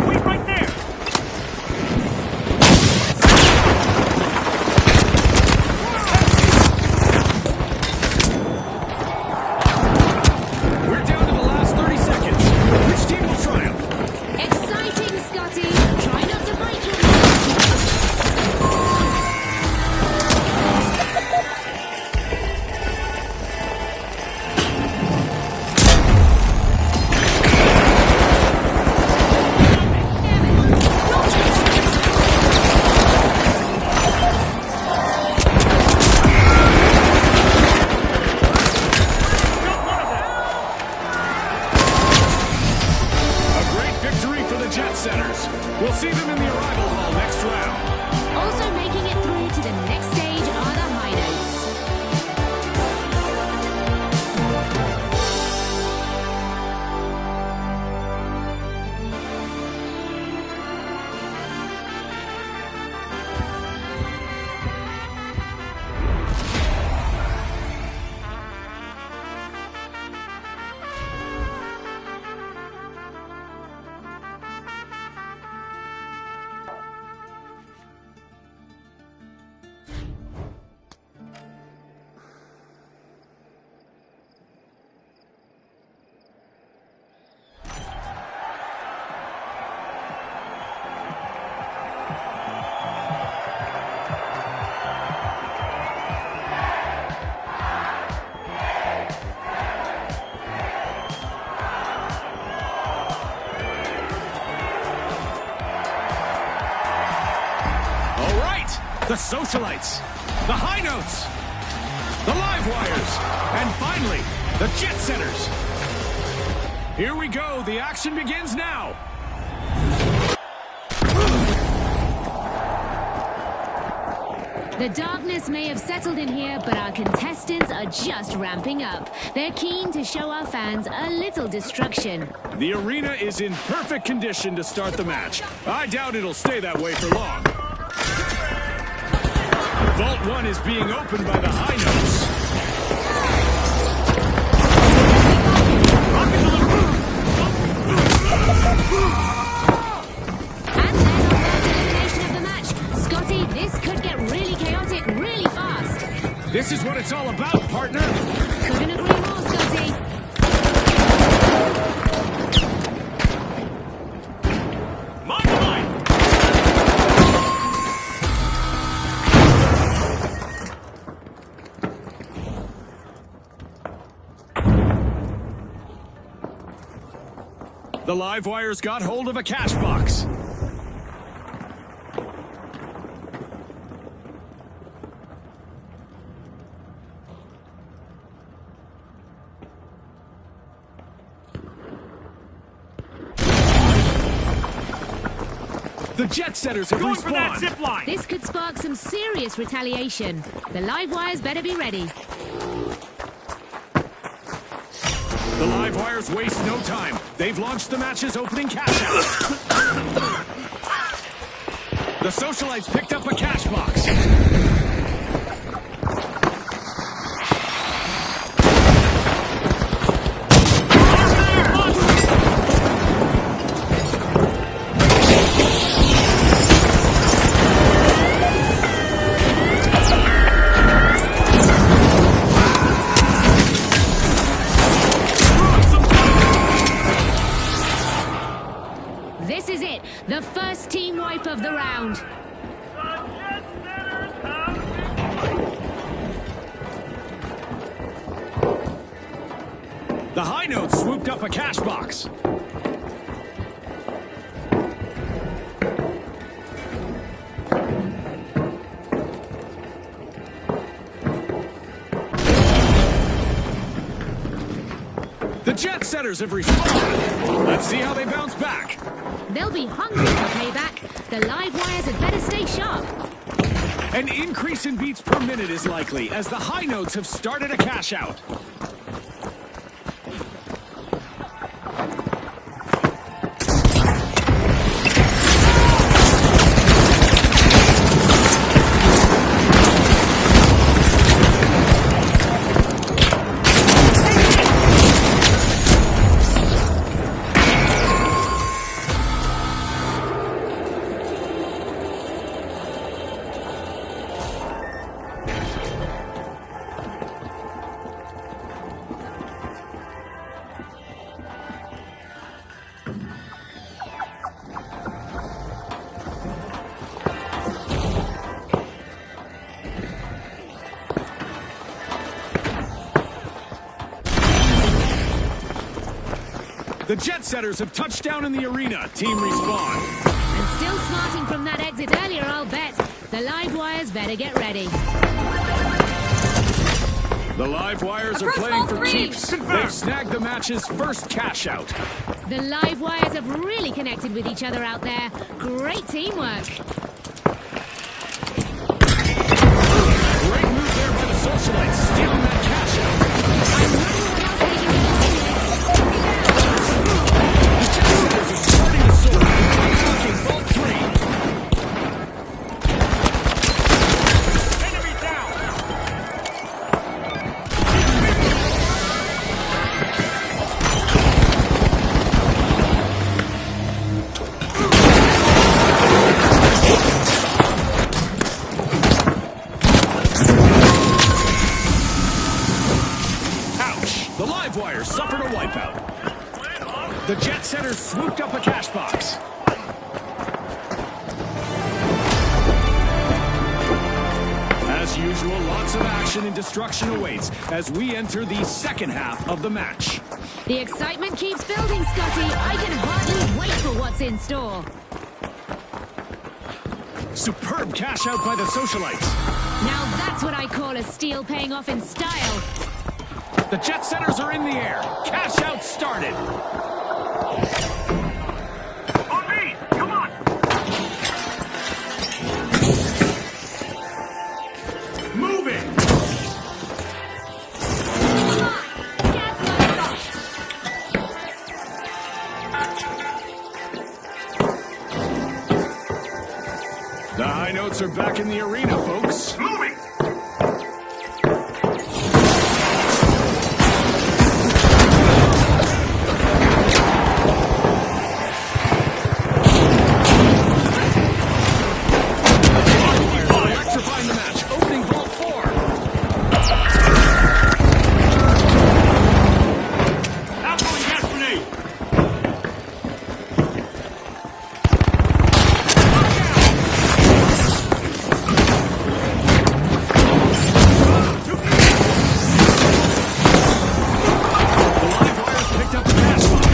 Wait right there. We're down to the last 30 seconds. Which team will triumph? Exciting, Scotty. Try not to bite your A great victory for the Jet Setters. We'll see them in the arrival hall next round. Also making it through to the next stage are the high notes. All right, the Socialites, the High Notes, the Live Wires, and finally, the Jet Setters. Here we go, the action begins now. The darkness may have settled in here, but our contestants are just ramping up. They're keen to show our fans a little destruction. The arena is in perfect condition to start the match. I doubt it'll stay that way for long. Vault 1 is being opened by the High Notes. And there's our first elimination of the match. Scotty, this could get really chaotic really fast. This is what it's all about, partner. Couldn't agree more, Scotty. Mind the line. The Live Wires got hold of a cash box. The jet setters have Going for that respawned. zip line. This could spark some serious retaliation. The live wires better be ready. The live wires waste no time. They've launched the match's opening cash out. The socialites picked up a cash box. This is it, the first team wipe of the round. The high notes swooped up a cash box. The jet setters have respawned. Let's see how they bounce back. They'll be hungry for payback. The live wires had better stay sharp. An increase in beats per minute is likely as the high notes have started a cash out. The jet setters have touched down in the arena. Team respawn. And still smarting from that exit earlier, I'll bet. The live wires better get ready. The live wires are playing for keeps. They've snagged the match's first cash out. The live wires have really connected with each other out there. Great teamwork. Great move there by the socialites, stealing that cash out. The live wires suffered a wipeout. The jet setters swooped up a cash box. As usual, lots of action and destruction awaits as we enter the second half of the match. The excitement keeps building, Scotty. I can hardly wait for what's in store. Superb cash out by the socialites. Now that's what I call a steal paying off in style. The jet setters are in the air. Cash out started. On me! Come on! Moving. The high notes are back in the arena, folks. Moving! Electrifying the match. Opening vault 4. Outgoing gas grenade! The live wires picked up the cash box.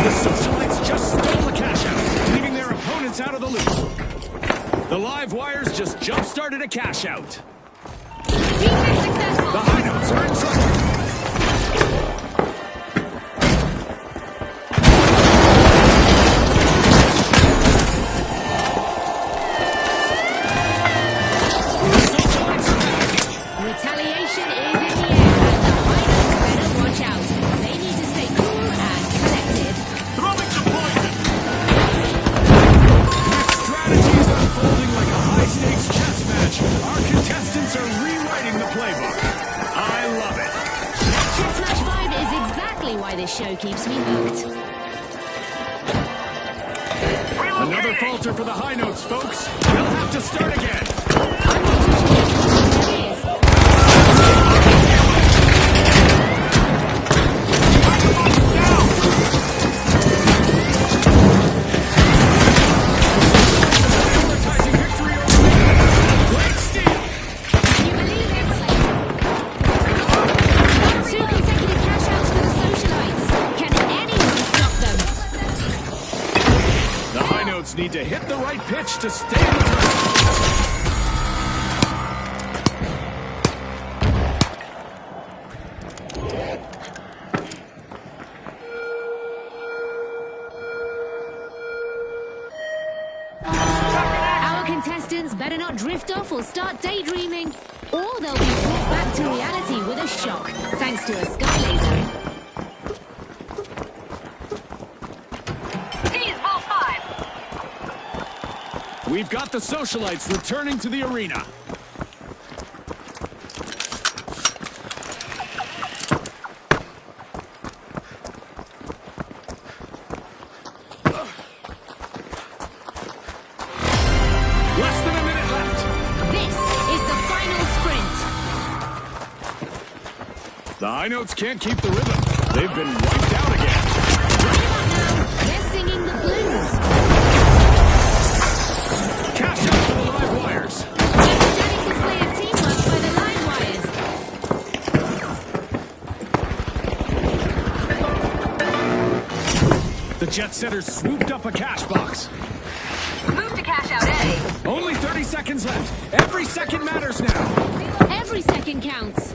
The socialites just stole the cash out, leaving their opponents out of the loop. The live wires just jump-started a cash out. Defense successful. The high notes are in trouble. show keeps me hooked. Another falter for the high notes, folks. They'll have to start again. I'm not too sure what it is. Advertising victory over me. Great steal. Can you believe it? 2 consecutive cash outs for the socialites. Can anyone stop them? The high notes need to hit the right pitch to stay in the tournament. Our contestants better not drift off or start daydreaming, or they'll be brought back to reality with a shock, thanks to a sky laser. Seize ball 5. We've got the socialites returning to the arena. Less than a minute left. This is the final sprint. The high notes can't keep the rhythm. They've been wiped out again. Right about now, they're singing the blues. Cash out for the live wires. A stunning display of teamwork by the line wires. The jet setters swooped up a cash box. Move to cash out A. Only 30 seconds left. Every second matters now. Every second counts.